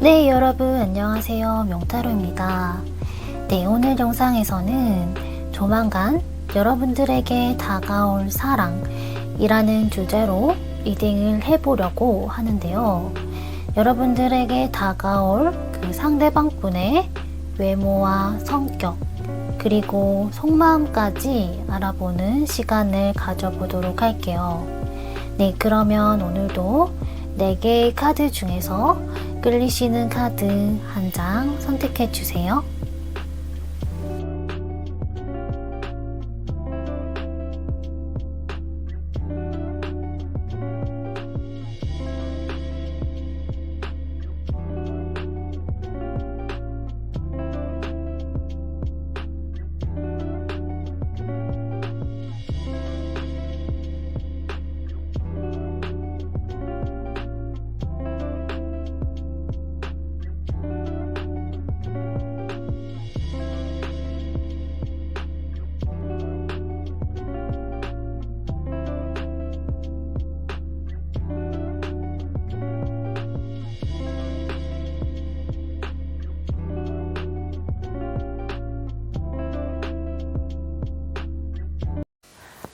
네, 여러분 안녕하세요. 명타로입니다. 네, 오늘 영상에서는 조만간 여러분들에게 다가올 사랑이라는 주제로 리딩을 해보려고 하는데요. 여러분들에게 다가올 그 상대방분의 외모와 성격, 그리고 속마음까지 알아보는 시간을 가져보도록 할게요. 네, 그러면 오늘도 4개의 카드 중에서 끌리시는 카드 한 장 선택해 주세요.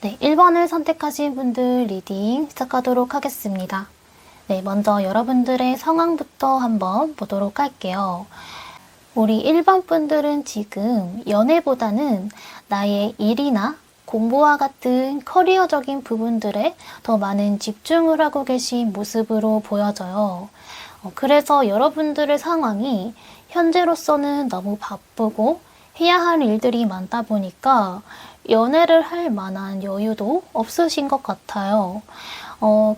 네, 1번을 선택하신 분들 리딩 시작하도록 하겠습니다. 네, 먼저 여러분들의 상황부터 한번 보도록 할게요. 우리 1번 분들은 지금 연애보다는 나의 일이나 공부와 같은 커리어적인 부분들에 더 많은 집중을 하고 계신 모습으로 보여져요. 그래서 여러분들의 상황이 현재로서는 너무 바쁘고 해야 할 일들이 많다 보니까 연애를 할 만한 여유도 없으신 것 같아요.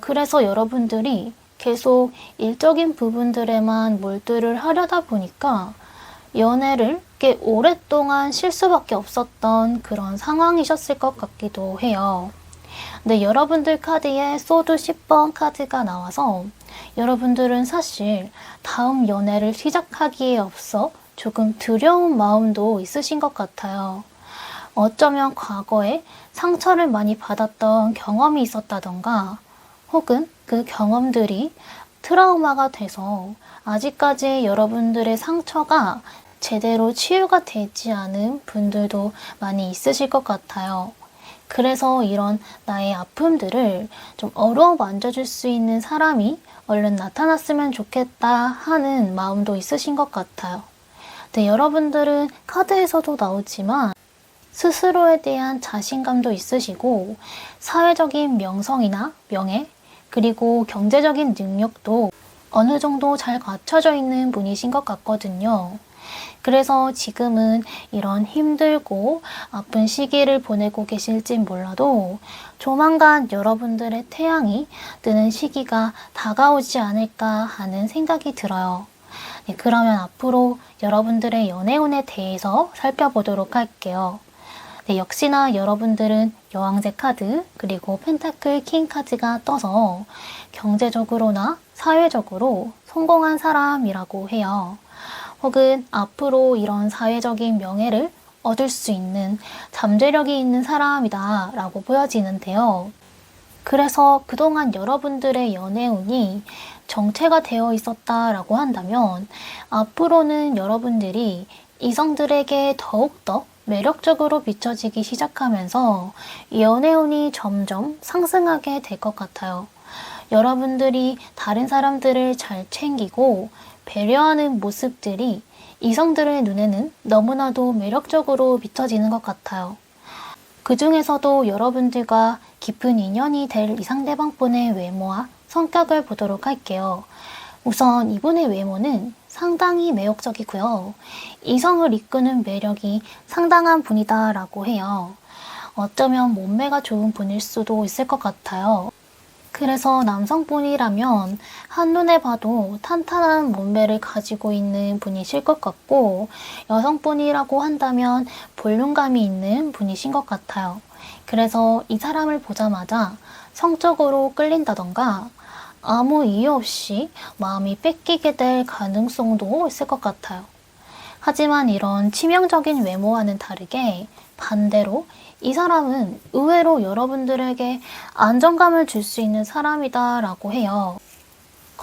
그래서 여러분들이 계속 일적인 부분들에만 몰두를 하려다 보니까 연애를 꽤 오랫동안 쉴 수밖에 없었던 그런 상황이셨을 것 같기도 해요. 근데 여러분들 카드에 소드 10번 카드가 나와서 여러분들은 사실 다음 연애를 시작하기에 앞서 조금 두려운 마음도 있으신 것 같아요. 어쩌면 과거에 상처를 많이 받았던 경험이 있었다던가 혹은 그 경험들이 트라우마가 돼서 아직까지 여러분들의 상처가 제대로 치유가 되지 않은 분들도 많이 있으실 것 같아요. 그래서 이런 나의 아픔들을 좀 어루만져줄 수 있는 사람이 얼른 나타났으면 좋겠다 하는 마음도 있으신 것 같아요. 네, 여러분들은 카드에서도 나오지만 스스로에 대한 자신감도 있으시고 사회적인 명성이나 명예, 그리고 경제적인 능력도 어느 정도 잘 갖춰져 있는 분이신 것 같거든요. 그래서 지금은 이런 힘들고 아픈 시기를 보내고 계실진 몰라도 조만간 여러분들의 태양이 뜨는 시기가 다가오지 않을까 하는 생각이 들어요. 네, 그러면 앞으로 여러분들의 연애운에 대해서 살펴보도록 할게요. 네, 역시나 여러분들은 여왕제 카드 그리고 펜타클 킹 카드가 떠서 경제적으로나 사회적으로 성공한 사람이라고 해요. 혹은 앞으로 이런 사회적인 명예를 얻을 수 있는 잠재력이 있는 사람이다 라고 보여지는데요. 그래서 그동안 여러분들의 연애운이 정체가 되어 있었다라고 한다면 앞으로는 여러분들이 이성들에게 더욱더 매력적으로 비춰지기 시작하면서 연애운이 점점 상승하게 될 것 같아요. 여러분들이 다른 사람들을 잘 챙기고 배려하는 모습들이 이성들의 눈에는 너무나도 매력적으로 비춰지는 것 같아요. 그 중에서도 여러분들과 깊은 인연이 될 이 상대방분의 외모와 성격을 보도록 할게요. 우선 이분의 외모는 상당히 매력적이고요. 이성을 이끄는 매력이 상당한 분이다 라고 해요. 어쩌면 몸매가 좋은 분일 수도 있을 것 같아요. 그래서 남성분이라면 한눈에 봐도 탄탄한 몸매를 가지고 있는 분이실 것 같고 여성분이라고 한다면 볼륨감이 있는 분이신 것 같아요. 그래서 이 사람을 보자마자 성적으로 끌린다던가 아무 이유 없이 마음이 뺏기게 될 가능성도 있을 것 같아요. 하지만 이런 치명적인 외모와는 다르게 반대로 이 사람은 의외로 여러분들에게 안정감을 줄 수 있는 사람이다 라고 해요.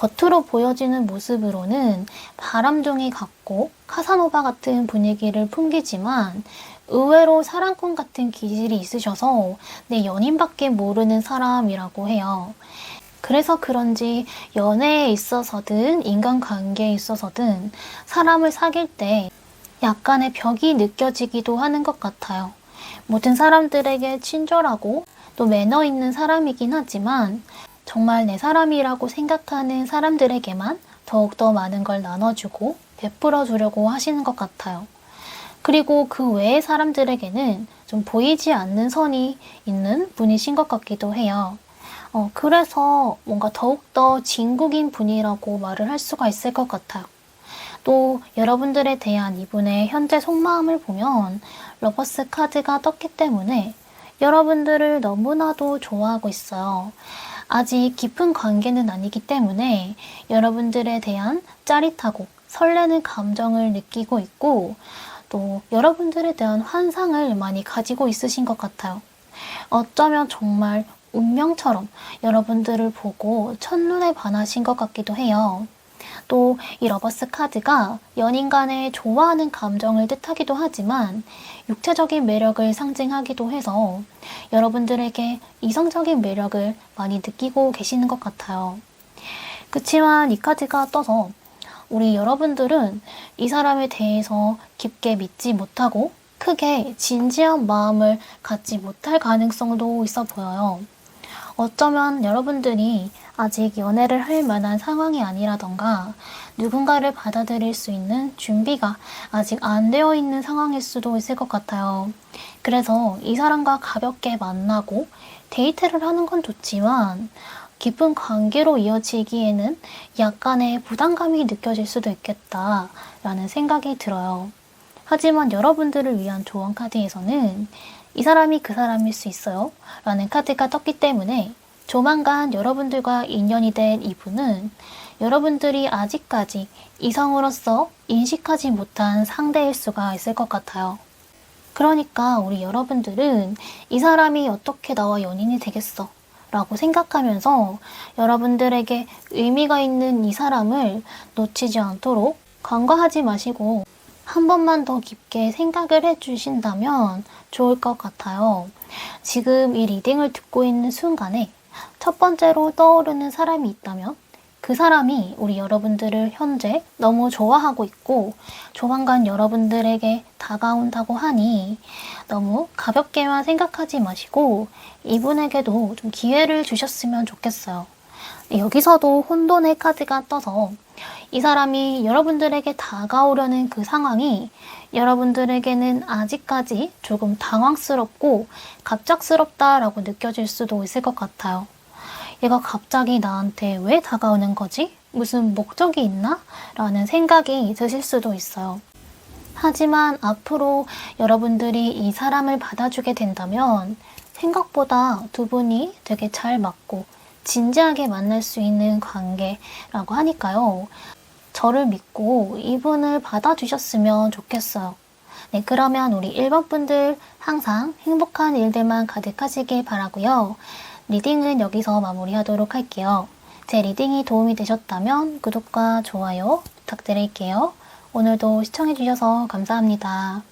겉으로 보여지는 모습으로는 바람둥이 같고 카사노바 같은 분위기를 풍기지만 의외로 사랑꾼 같은 기질이 있으셔서 내 연인밖에 모르는 사람이라고 해요. 그래서 그런지 연애에 있어서든 인간관계에 있어서든 사람을 사귈 때 약간의 벽이 느껴지기도 하는 것 같아요. 모든 사람들에게 친절하고 또 매너 있는 사람이긴 하지만 정말 내 사람이라고 생각하는 사람들에게만 더욱더 많은 걸 나눠주고 베풀어 주려고 하시는 것 같아요. 그리고 그 외의 사람들에게는 좀 보이지 않는 선이 있는 분이신 것 같기도 해요. 그래서 뭔가 더욱더 진국인 분이라고 말을 할 수가 있을 것 같아요. 또 여러분들에 대한 이분의 현재 속마음을 보면 러버스 카드가 떴기 때문에 여러분들을 너무나도 좋아하고 있어요. 아직 깊은 관계는 아니기 때문에 여러분들에 대한 짜릿하고 설레는 감정을 느끼고 있고 또 여러분들에 대한 환상을 많이 가지고 있으신 것 같아요. 어쩌면 정말 운명처럼 여러분들을 보고 첫눈에 반하신 것 같기도 해요. 또 이 러버스 카드가 연인 간에 좋아하는 감정을 뜻하기도 하지만 육체적인 매력을 상징하기도 해서 여러분들에게 이성적인 매력을 많이 느끼고 계시는 것 같아요. 그치만 이 카드가 떠서 우리 여러분들은 이 사람에 대해서 깊게 믿지 못하고 크게 진지한 마음을 갖지 못할 가능성도 있어 보여요. 어쩌면 여러분들이 아직 연애를 할 만한 상황이 아니라던가 누군가를 받아들일 수 있는 준비가 아직 안 되어 있는 상황일 수도 있을 것 같아요. 그래서 이 사람과 가볍게 만나고 데이트를 하는 건 좋지만 깊은 관계로 이어지기에는 약간의 부담감이 느껴질 수도 있겠다라는 생각이 들어요. 하지만 여러분들을 위한 조언 카드에서는 이 사람이 그 사람일 수 있어요 라는 카드가 떴기 때문에 조만간 여러분들과 인연이 될 이분은 여러분들이 아직까지 이성으로서 인식하지 못한 상대일 수가 있을 것 같아요. 그러니까 우리 여러분들은 이 사람이 어떻게 나와 연인이 되겠어 라고 생각하면서 여러분들에게 의미가 있는 이 사람을 놓치지 않도록 간과하지 마시고 한 번만 더 깊게 생각을 해주신다면 좋을 것 같아요. 지금 이 리딩을 듣고 있는 순간에 첫 번째로 떠오르는 사람이 있다면 그 사람이 우리 여러분들을 현재 너무 좋아하고 있고 조만간 여러분들에게 다가온다고 하니 너무 가볍게만 생각하지 마시고 이분에게도 좀 기회를 주셨으면 좋겠어요. 여기서도 혼돈의 카드가 떠서 이 사람이 여러분들에게 다가오려는 그 상황이 여러분들에게는 아직까지 조금 당황스럽고 갑작스럽다라고 느껴질 수도 있을 것 같아요. 얘가 갑자기 나한테 왜 다가오는 거지? 무슨 목적이 있나? 라는 생각이 드실 수도 있어요. 하지만 앞으로 여러분들이 이 사람을 받아주게 된다면 생각보다 두 분이 되게 잘 맞고 진지하게 만날 수 있는 관계라고 하니까요. 저를 믿고 이분을 받아주셨으면 좋겠어요. 네, 그러면 우리 1번 분들 항상 행복한 일들만 가득하시길 바라고요. 리딩은 여기서 마무리하도록 할게요. 제 리딩이 도움이 되셨다면 구독과 좋아요 부탁드릴게요. 오늘도 시청해주셔서 감사합니다.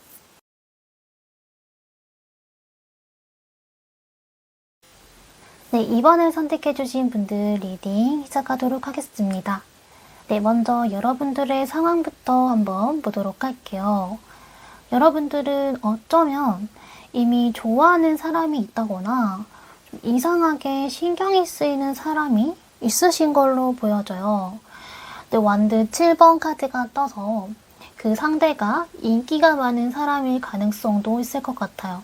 네, 2번을 선택해주신 분들 리딩 시작하도록 하겠습니다. 네, 먼저 여러분들의 상황부터 한번 보도록 할게요. 여러분들은 어쩌면 이미 좋아하는 사람이 있다거나 좀 이상하게 신경이 쓰이는 사람이 있으신 걸로 보여져요. 네, 완드 7번 카드가 떠서 그 상대가 인기가 많은 사람일 가능성도 있을 것 같아요.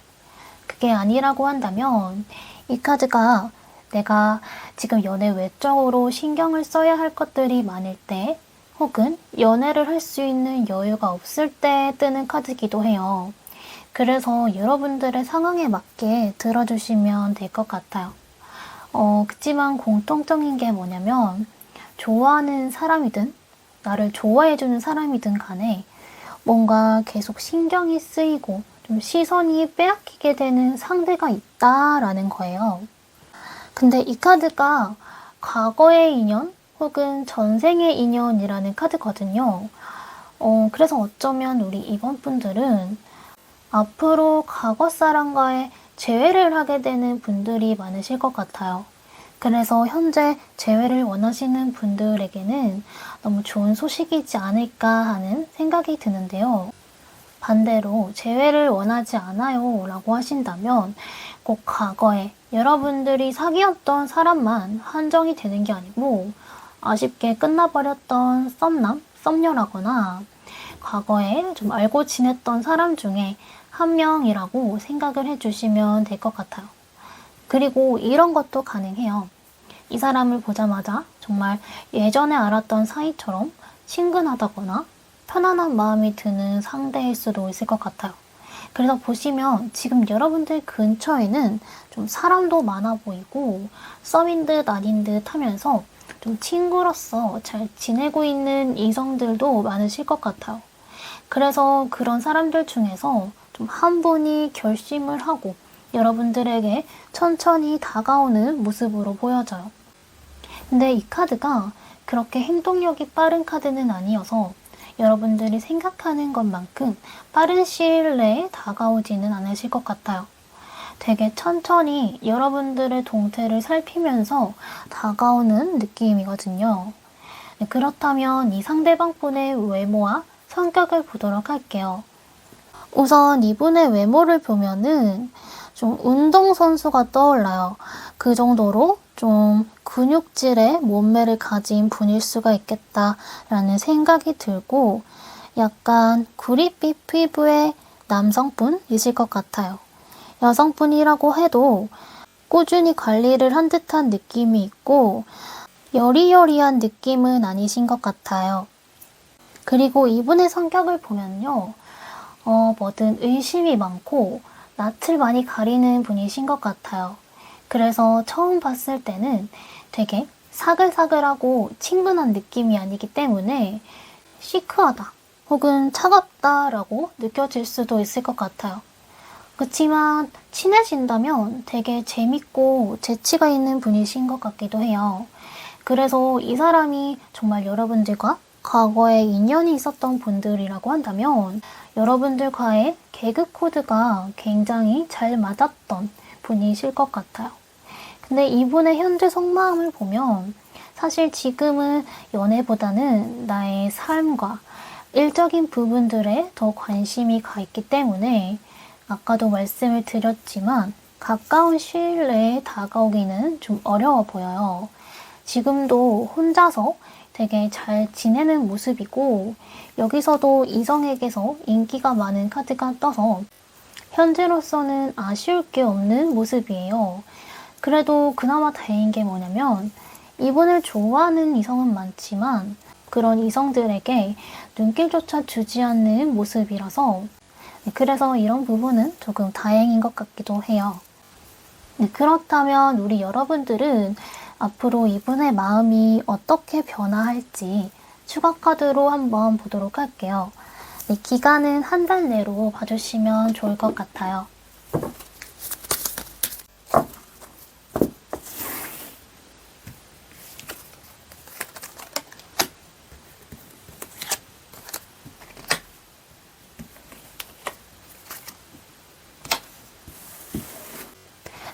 그게 아니라고 한다면 이 카드가 내가 지금 연애 외적으로 신경을 써야 할 것들이 많을 때 혹은 연애를 할 수 있는 여유가 없을 때 뜨는 카드이기도 해요. 그래서 여러분들의 상황에 맞게 들어주시면 될 것 같아요. 그치만 공통적인 게 뭐냐면 좋아하는 사람이든 나를 좋아해주는 사람이든 간에 뭔가 계속 신경이 쓰이고 좀 시선이 빼앗기게 되는 상대가 있다라는 거예요. 근데 이 카드가 과거의 인연 혹은 전생의 인연이라는 카드거든요. 그래서 어쩌면 우리 이번 분들은 앞으로 과거 사람과의 재회를 하게 되는 분들이 많으실 것 같아요. 그래서 현재 재회를 원하시는 분들에게는 너무 좋은 소식이지 않을까 하는 생각이 드는데요. 반대로 재회를 원하지 않아요 라고 하신다면 꼭 과거에 여러분들이 사귀었던 사람만 한정이 되는 게 아니고 아쉽게 끝나버렸던 썸남, 썸녀라거나 과거에 좀 알고 지냈던 사람 중에 한 명이라고 생각을 해주시면 될 것 같아요. 그리고 이런 것도 가능해요. 이 사람을 보자마자 정말 예전에 알았던 사이처럼 친근하다거나 편안한 마음이 드는 상대일 수도 있을 것 같아요. 그래서 보시면 지금 여러분들 근처에는 좀 사람도 많아 보이고 썸인 듯 아닌 듯 하면서 좀 친구로서 잘 지내고 있는 이성들도 많으실 것 같아요. 그래서 그런 사람들 중에서 좀 한 분이 결심을 하고 여러분들에게 천천히 다가오는 모습으로 보여져요. 근데 이 카드가 그렇게 행동력이 빠른 카드는 아니어서 여러분들이 생각하는 것만큼 빠른 시일 내에 다가오지는 않으실 것 같아요. 되게 천천히 여러분들의 동태를 살피면서 다가오는 느낌이거든요. 네, 그렇다면 이 상대방 분의 외모와 성격을 보도록 할게요. 우선 이분의 외모를 보면은 좀 운동선수가 떠올라요. 그 정도로 좀 근육질의 몸매를 가진 분일 수가 있겠다라는 생각이 들고 약간 구릿빛 피부의 남성분이실 것 같아요. 여성분이라고 해도 꾸준히 관리를 한 듯한 느낌이 있고 여리여리한 느낌은 아니신 것 같아요. 그리고 이분의 성격을 보면요. 뭐든 의심이 많고 낯을 많이 가리는 분이신 것 같아요. 그래서 처음 봤을 때는 되게 사글사글하고 친근한 느낌이 아니기 때문에 시크하다 혹은 차갑다라고 느껴질 수도 있을 것 같아요. 그렇지만 친해진다면 되게 재밌고 재치가 있는 분이신 것 같기도 해요. 그래서 이 사람이 정말 여러분들과 과거에 인연이 있었던 분들이라고 한다면 여러분들과의 개그 코드가 굉장히 잘 맞았던 분이실 것 같아요. 근데 이분의 현재 속마음을 보면 사실 지금은 연애보다는 나의 삶과 일적인 부분들에 더 관심이 가 있기 때문에 아까도 말씀을 드렸지만 가까운 시일 내에 다가오기는 좀 어려워 보여요. 지금도 혼자서 되게 잘 지내는 모습이고 여기서도 이성에게서 인기가 많은 카드가 떠서 현재로서는 아쉬울 게 없는 모습이에요. 그래도 그나마 다행인 게 뭐냐면 이분을 좋아하는 이성은 많지만 그런 이성들에게 눈길조차 주지 않는 모습이라서 그래서 이런 부분은 조금 다행인 것 같기도 해요. 그렇다면 우리 여러분들은 앞으로 이분의 마음이 어떻게 변화할지 추가 카드로 한번 보도록 할게요. 기간은 한 달 내로 봐주시면 좋을 것 같아요.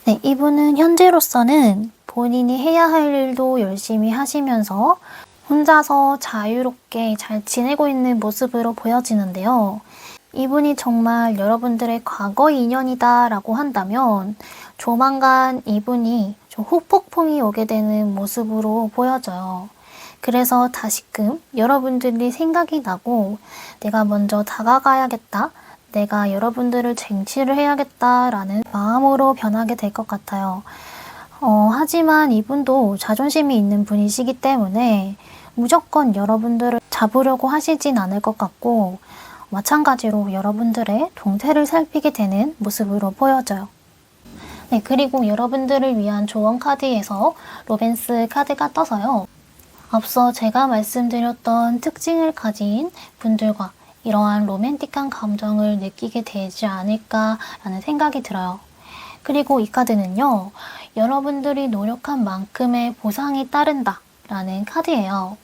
네, 이분은 현재로서는 본인이 해야 할 일도 열심히 하시면서 혼자서 자유롭게 잘 지내고 있는 모습으로 보여지는데요. 이분이 정말 여러분들의 과거 인연이다 라고 한다면 조만간 이분이 좀 후폭풍이 오게 되는 모습으로 보여져요. 그래서 다시금 여러분들이 생각이 나고 내가 먼저 다가가야겠다. 내가 여러분들을 쟁취를 해야겠다라는 마음으로 변하게 될 것 같아요. 하지만 이분도 자존심이 있는 분이시기 때문에 무조건 여러분들을 잡으려고 하시진 않을 것 같고 마찬가지로 여러분들의 동태를 살피게 되는 모습으로 보여져요. 네, 그리고 여러분들을 위한 조언 카드에서 로맨스 카드가 떠서요. 앞서 제가 말씀드렸던 특징을 가진 분들과 이러한 로맨틱한 감정을 느끼게 되지 않을까라는 생각이 들어요. 그리고 이 카드는요. 여러분들이 노력한 만큼의 보상이 따른다. 라는 카드예요.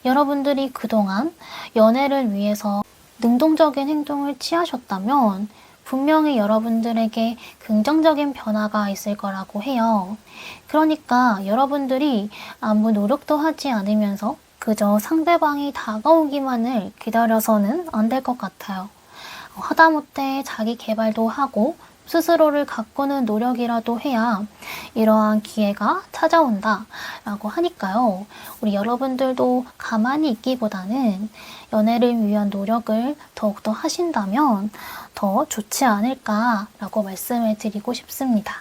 여러분들이 그동안 연애를 위해서 능동적인 행동을 취하셨다면 분명히 여러분들에게 긍정적인 변화가 있을 거라고 해요. 그러니까 여러분들이 아무 노력도 하지 않으면서 그저 상대방이 다가오기만을 기다려서는 안 될 것 같아요. 하다못해 자기 개발도 하고 스스로를 가꾸는 노력이라도 해야 이러한 기회가 찾아온다 라고 하니까요. 우리 여러분들도 가만히 있기보다는 연애를 위한 노력을 더욱더 하신다면 더 좋지 않을까라고 말씀을 드리고 싶습니다.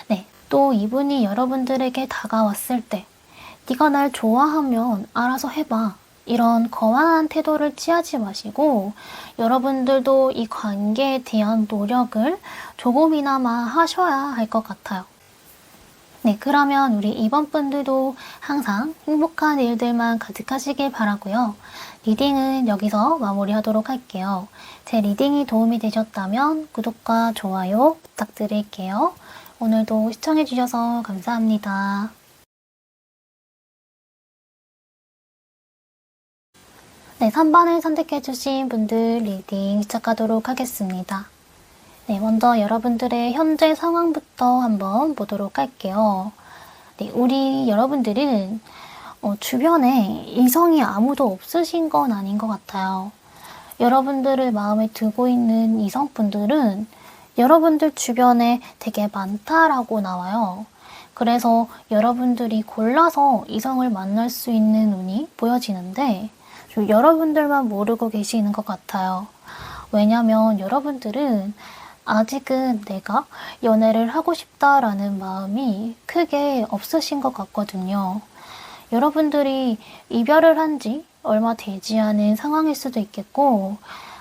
네, 또 이분이 여러분들에게 다가왔을 때 네가 날 좋아하면 알아서 해봐. 이런 거만한 태도를 취하지 마시고 여러분들도 이 관계에 대한 노력을 조금이나마 하셔야 할 것 같아요. 네, 그러면 우리 이번 분들도 항상 행복한 일들만 가득하시길 바라고요. 리딩은 여기서 마무리하도록 할게요. 제 리딩이 도움이 되셨다면 구독과 좋아요 부탁드릴게요. 오늘도 시청해주셔서 감사합니다. 네, 3번을 선택해주신 분들 리딩 시작하도록 하겠습니다. 네, 먼저 여러분들의 현재 상황부터 한번 보도록 할게요. 네, 우리 여러분들은 주변에 이성이 아무도 없으신 건 아닌 것 같아요. 여러분들을 마음에 두고 있는 이성분들은 여러분들 주변에 되게 많다라고 나와요. 그래서 여러분들이 골라서 이성을 만날 수 있는 운이 보여지는데 여러분들만 모르고 계시는 것 같아요. 왜냐면 여러분들은 아직은 내가 연애를 하고 싶다라는 마음이 크게 없으신 것 같거든요. 여러분들이 이별을 한 지 얼마 되지 않은 상황일 수도 있겠고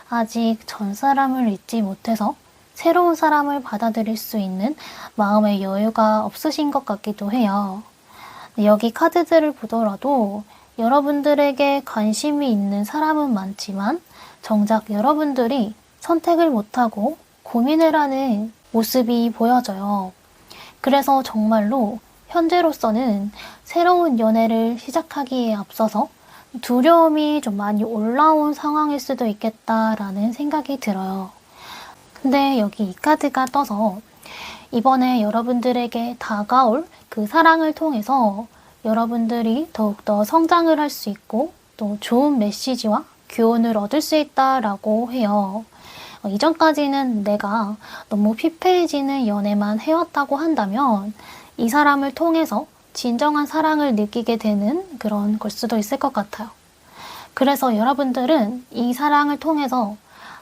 아직 전 사람을 잊지 못해서 새로운 사람을 받아들일 수 있는 마음의 여유가 없으신 것 같기도 해요. 여기 카드들을 보더라도 여러분들에게 관심이 있는 사람은 많지만 정작 여러분들이 선택을 못하고 고민을 하는 모습이 보여져요. 그래서 정말로 현재로서는 새로운 연애를 시작하기에 앞서서 두려움이 좀 많이 올라온 상황일 수도 있겠다라는 생각이 들어요. 근데 여기 이 카드가 떠서 이번에 여러분들에게 다가올 그 사랑을 통해서 여러분들이 더욱더 성장을 할 수 있고 또 좋은 메시지와 교훈을 얻을 수 있다라고 해요. 이전까지는 내가 너무 피폐해지는 연애만 해왔다고 한다면 이 사람을 통해서 진정한 사랑을 느끼게 되는 그런 걸 수도 있을 것 같아요. 그래서 여러분들은 이 사랑을 통해서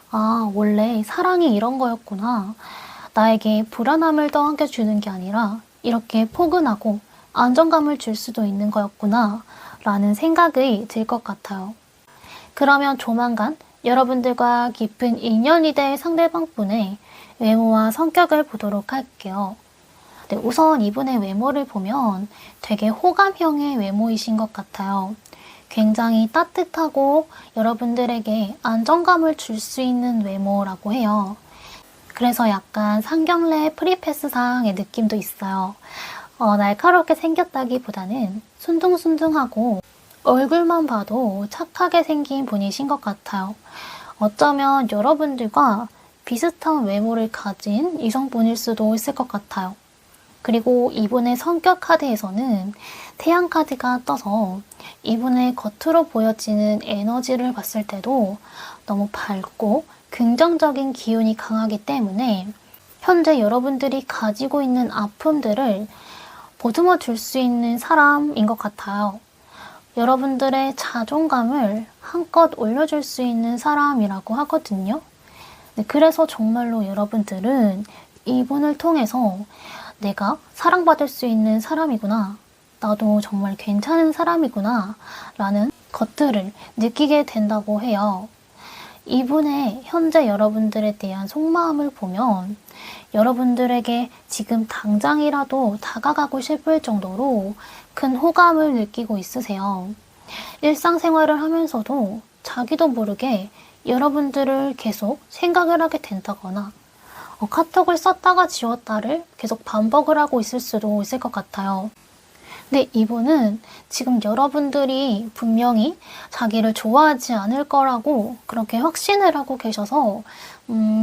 아, 원래 사랑이 이런 거였구나. 나에게 불안함을 떠안겨주는 게 아니라 이렇게 포근하고 안정감을 줄 수도 있는 거였구나 라는 생각이 들 것 같아요. 그러면 조만간 여러분들과 깊은 인연이 될 상대방분의 외모와 성격을 보도록 할게요. 네, 우선 이분의 외모를 보면 되게 호감형의 외모이신 것 같아요. 굉장히 따뜻하고 여러분들에게 안정감을 줄 수 있는 외모라고 해요. 그래서 약간 상경래 프리패스상의 느낌도 있어요. 날카롭게 생겼다기보다는 순둥순둥하고 얼굴만 봐도 착하게 생긴 분이신 것 같아요. 어쩌면 여러분들과 비슷한 외모를 가진 이성분일 수도 있을 것 같아요. 그리고 이분의 성격 카드에서는 태양 카드가 떠서 이분의 겉으로 보여지는 에너지를 봤을 때도 너무 밝고 긍정적인 기운이 강하기 때문에 현재 여러분들이 가지고 있는 아픔들을 보듬어 줄 수 있는 사람인 것 같아요. 여러분들의 자존감을 한껏 올려줄 수 있는 사람이라고 하거든요. 네, 그래서 정말로 여러분들은 이분을 통해서 내가 사랑받을 수 있는 사람이구나. 나도 정말 괜찮은 사람이구나. 라는 것들을 느끼게 된다고 해요. 이분의 현재 여러분들에 대한 속마음을 보면 여러분들에게 지금 당장이라도 다가가고 싶을 정도로 큰 호감을 느끼고 있으세요. 일상생활을 하면서도 자기도 모르게 여러분들을 계속 생각을 하게 된다거나 카톡을 썼다가 지웠다를 계속 반복을 하고 있을 수도 있을 것 같아요. 근데 이분은 지금 여러분들이 분명히 자기를 좋아하지 않을 거라고 그렇게 확신을 하고 계셔서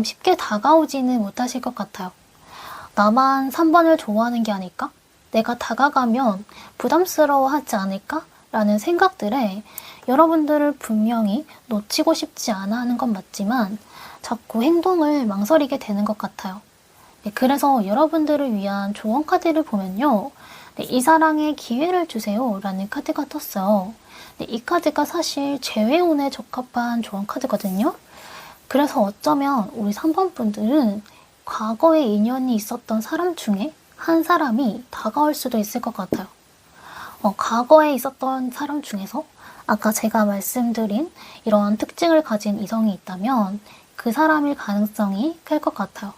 쉽게 다가오지는 못하실 것 같아요. 나만 3번을 좋아하는 게 아닐까? 내가 다가가면 부담스러워하지 않을까? 라는 생각들에 여러분들을 분명히 놓치고 싶지 않아 하는 건 맞지만 자꾸 행동을 망설이게 되는 것 같아요. 네, 그래서 여러분들을 위한 조언 카드를 보면요. 네, 이 사랑에 기회를 주세요 라는 카드가 떴어요. 네, 이 카드가 사실 재회운에 적합한 조언 카드거든요. 그래서 어쩌면 우리 3번 분들은 과거에 인연이 있었던 사람 중에 한 사람이 다가올 수도 있을 것 같아요. 과거에 있었던 사람 중에서 아까 제가 말씀드린 이런 특징을 가진 이성이 있다면 그 사람일 가능성이 클 것 같아요.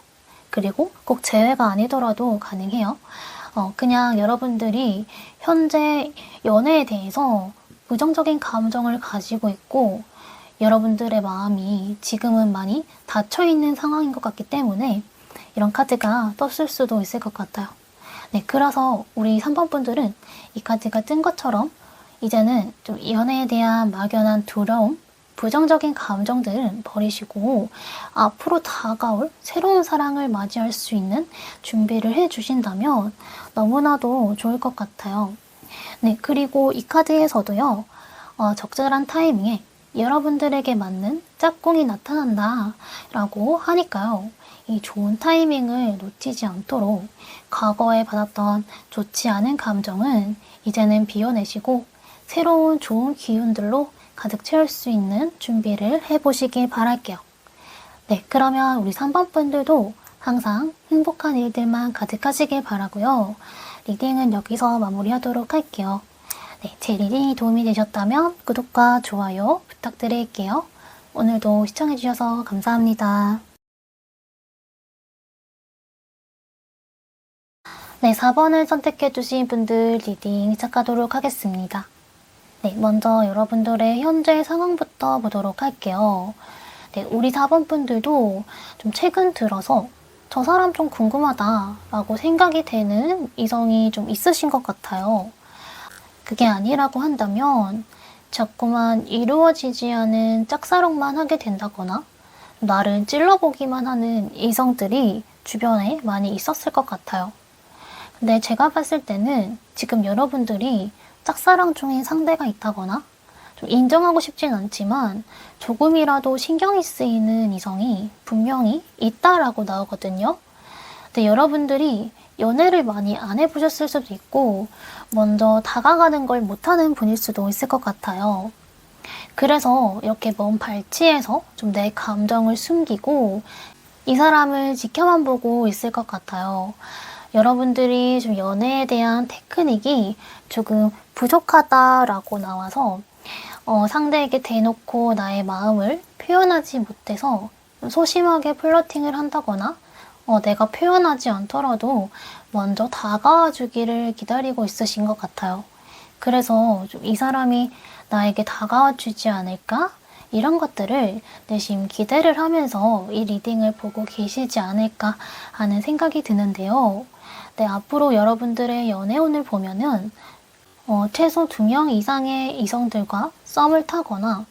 그리고 꼭 재회가 아니더라도 가능해요. 그냥 여러분들이 현재 연애에 대해서 부정적인 감정을 가지고 있고 여러분들의 마음이 지금은 많이 닫혀있는 상황인 것 같기 때문에 이런 카드가 떴을 수도 있을 것 같아요. 네, 그래서 우리 3번 분들은 이 카드가 뜬 것처럼 이제는 좀 연애에 대한 막연한 두려움, 부정적인 감정들은 버리시고 앞으로 다가올 새로운 사랑을 맞이할 수 있는 준비를 해주신다면 너무나도 좋을 것 같아요. 네, 그리고 이 카드에서도요, 적절한 타이밍에 여러분들에게 맞는 짝꿍이 나타난다 라고 하니까요. 이 좋은 타이밍을 놓치지 않도록 과거에 받았던 좋지 않은 감정은 이제는 비워내시고 새로운 좋은 기운들로 가득 채울 수 있는 준비를 해보시길 바랄게요. 네, 그러면 우리 3번 분들도 항상 행복한 일들만 가득하시길 바라고요. 리딩은 여기서 마무리하도록 할게요. 네, 제 리딩이 도움이 되셨다면 구독과 좋아요 부탁드릴게요. 오늘도 시청해주셔서 감사합니다. 네, 4번을 선택해주신 분들 리딩 시작하도록 하겠습니다. 네, 먼저 여러분들의 현재 상황부터 보도록 할게요. 네, 우리 4번 분들도 좀 최근 들어서 저 사람 좀 궁금하다 라고 생각이 되는 이성이 좀 있으신 것 같아요. 그게 아니라고 한다면 자꾸만 이루어지지 않은 짝사랑만 하게 된다거나 나를 찔러보기만 하는 이성들이 주변에 많이 있었을 것 같아요. 근데 제가 봤을 때는 지금 여러분들이 짝사랑 중인 상대가 있다거나 좀 인정하고 싶진 않지만 조금이라도 신경이 쓰이는 이성이 분명히 있다라고 나오거든요. 근데 여러분들이 연애를 많이 안 해보셨을 수도 있고 먼저 다가가는 걸 못하는 분일 수도 있을 것 같아요. 그래서 이렇게 먼 발치에서 좀 내 감정을 숨기고 이 사람을 지켜만 보고 있을 것 같아요. 여러분들이 좀 연애에 대한 테크닉이 조금 부족하다라고 나와서 상대에게 대놓고 나의 마음을 표현하지 못해서 소심하게 플러팅을 한다거나 내가 표현하지 않더라도 먼저 다가와 주기를 기다리고 있으신 것 같아요. 그래서 좀 이 사람이 나에게 다가와 주지 않을까? 이런 것들을 내심 기대를 하면서 이 리딩을 보고 계시지 않을까 하는 생각이 드는데요. 네, 앞으로 여러분들의 연애운을 보면은 최소 2명 이상의 이성들과 썸을 타거나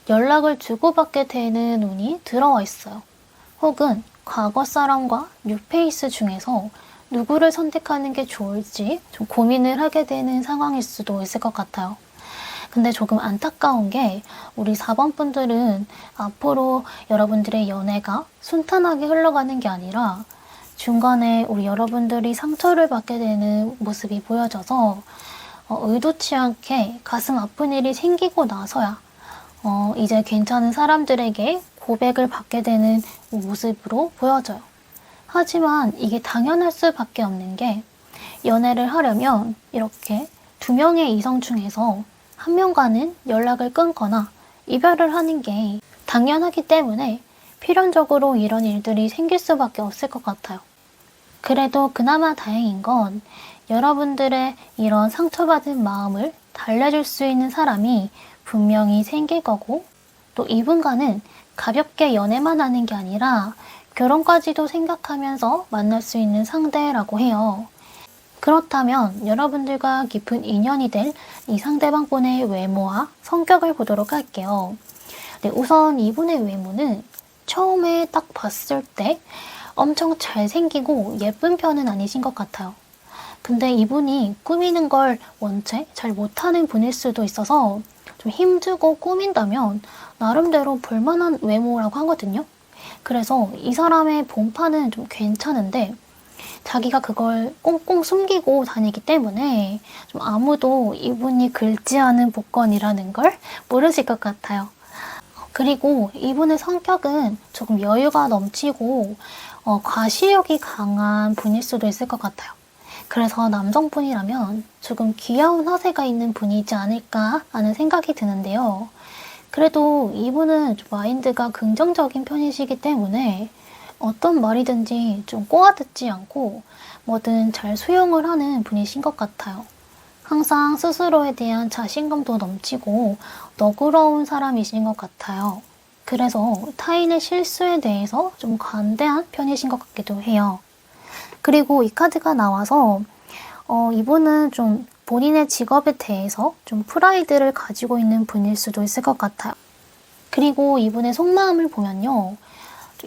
연락을 주고받게 되는 운이 들어와 있어요. 혹은 과거 사람과 뉴페이스 중에서 누구를 선택하는 게 좋을지 좀 고민을 하게 되는 상황일 수도 있을 것 같아요. 근데 조금 안타까운 게 우리 4번 분들은 앞으로 여러분들의 연애가 순탄하게 흘러가는 게 아니라 중간에 우리 여러분들이 상처를 받게 되는 모습이 보여져서 의도치 않게 가슴 아픈 일이 생기고 나서야 이제 괜찮은 사람들에게 고백을 받게 되는 모습으로 보여져요. 하지만 이게 당연할 수밖에 없는 게 연애를 하려면 이렇게 2명의 이성 중에서 한 명과는 연락을 끊거나 이별을 하는 게 당연하기 때문에 필연적으로 이런 일들이 생길 수밖에 없을 것 같아요. 그래도 그나마 다행인 건 여러분들의 이런 상처받은 마음을 달래줄 수 있는 사람이 분명히 생길 거고 또 이분과는 가볍게 연애만 하는 게 아니라 결혼까지도 생각하면서 만날 수 있는 상대라고 해요. 그렇다면 여러분들과 깊은 인연이 될 이 상대방분의 외모와 성격을 보도록 할게요. 네, 우선 이분의 외모는 처음에 딱 봤을 때 엄청 잘생기고 예쁜 편은 아니신 것 같아요. 근데 이분이 꾸미는 걸 원체 잘 못하는 분일 수도 있어서 좀 힘주고 꾸민다면 나름대로 볼만한 외모라고 하거든요. 그래서 이 사람의 본판은 좀 괜찮은데 자기가 그걸 꽁꽁 숨기고 다니기 때문에 좀 아무도 이분이 긁지 않은 복권이라는 걸 모르실 것 같아요. 그리고 이분의 성격은 조금 여유가 넘치고 과시욕이 강한 분일 수도 있을 것 같아요. 그래서 남성분이라면 조금 귀여운 허세가 있는 분이지 않을까 하는 생각이 드는데요. 그래도 이분은 좀 마인드가 긍정적인 편이시기 때문에 어떤 말이든지 좀 꼬아듣지 않고 뭐든 잘 수용을 하는 분이신 것 같아요. 항상 스스로에 대한 자신감도 넘치고 너그러운 사람이신 것 같아요. 그래서 타인의 실수에 대해서 좀 관대한 편이신 것 같기도 해요. 그리고 이 카드가 나와서 이분은 좀 본인의 직업에 대해서 좀 프라이드를 가지고 있는 분일 수도 있을 것 같아요. 그리고 이분의 속마음을 보면요.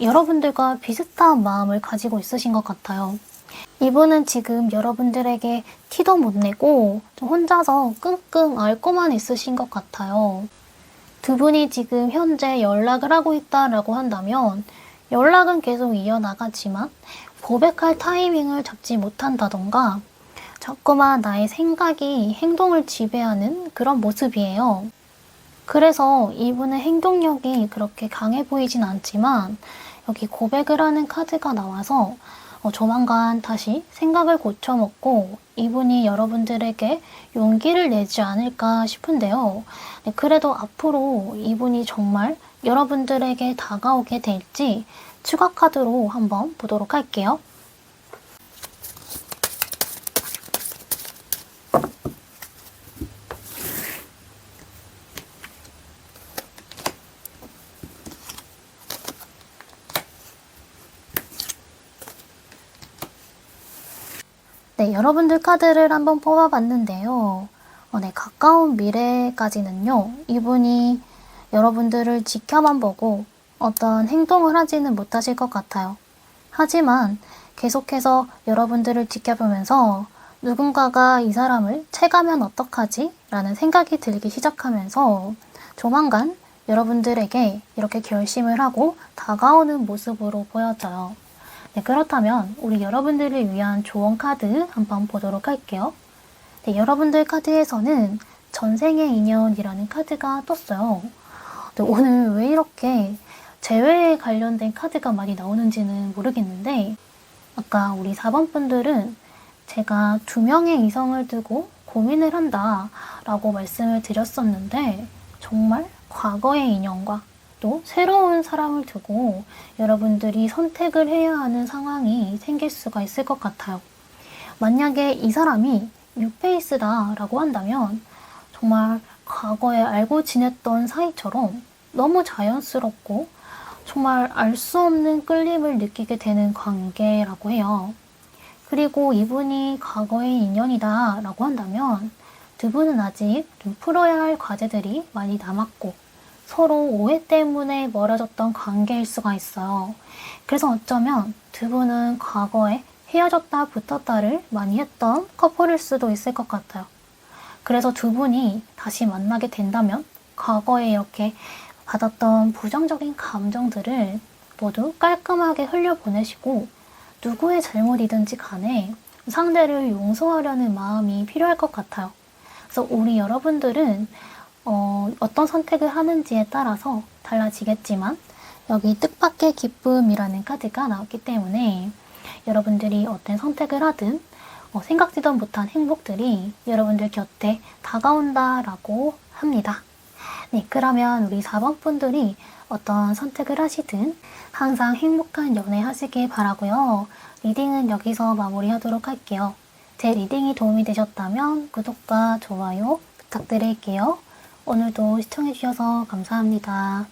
여러분들과 비슷한 마음을 가지고 있으신 것 같아요. 이분은 지금 여러분들에게 티도 못 내고 좀 혼자서 끙끙 앓고만 있으신 것 같아요. 두 분이 지금 현재 연락을 하고 있다라고 한다면 연락은 계속 이어나가지만 고백할 타이밍을 잡지 못한다던가 자꾸만 나의 생각이 행동을 지배하는 그런 모습이에요. 그래서 이분의 행동력이 그렇게 강해 보이진 않지만 여기 고백을 하는 카드가 나와서 조만간 다시 생각을 고쳐먹고 이분이 여러분들에게 용기를 내지 않을까 싶은데요. 네, 그래도 앞으로 이분이 정말 여러분들에게 다가오게 될지 추가 카드로 한번 보도록 할게요. 네, 여러분들 카드를 한번 뽑아봤는데요. 네, 가까운 미래까지는요, 이분이 여러분들을 지켜만 보고 어떤 행동을 하지는 못하실 것 같아요. 하지만 계속해서 여러분들을 지켜보면서 누군가가 이 사람을 채가면 어떡하지? 라는 생각이 들기 시작하면서 조만간 여러분들에게 이렇게 결심을 하고 다가오는 모습으로 보여져요. 네, 그렇다면 우리 여러분들을 위한 조언 카드 한번 보도록 할게요. 네, 여러분들 카드에서는 전생의 인연이라는 카드가 떴어요. 네, 오늘 왜 이렇게 재회에 관련된 카드가 많이 나오는지는 모르겠는데 아까 우리 4번 분들은 제가 2명의 이성을 두고 고민을 한다 라고 말씀을 드렸었는데 정말 과거의 인연과 또 새로운 사람을 두고 여러분들이 선택을 해야 하는 상황이 생길 수가 있을 것 같아요. 만약에 이 사람이 뉴페이스다 라고 한다면 정말 과거에 알고 지냈던 사이처럼 너무 자연스럽고 정말 알 수 없는 끌림을 느끼게 되는 관계라고 해요. 그리고 이분이 과거의 인연이다 라고 한다면 두 분은 아직 좀 풀어야 할 과제들이 많이 남았고 서로 오해 때문에 멀어졌던 관계일 수가 있어요. 그래서 어쩌면 두 분은 과거에 헤어졌다 붙었다를 많이 했던 커플일 수도 있을 것 같아요. 그래서 두 분이 다시 만나게 된다면 과거에 이렇게 받았던 부정적인 감정들을 모두 깔끔하게 흘려보내시고 누구의 잘못이든지 간에 상대를 용서하려는 마음이 필요할 것 같아요. 그래서 우리 여러분들은 어떤 선택을 하는지에 따라서 달라지겠지만 여기 뜻밖의 기쁨이라는 카드가 나왔기 때문에 여러분들이 어떤 선택을 하든 생각지도 못한 행복들이 여러분들 곁에 다가온다라고 합니다. 네, 그러면 우리 4번 분들이 어떤 선택을 하시든 항상 행복한 연애 하시길 바라고요. 리딩은 여기서 마무리하도록 할게요. 제 리딩이 도움이 되셨다면 구독과 좋아요 부탁드릴게요. 오늘도 시청해주셔서 감사합니다.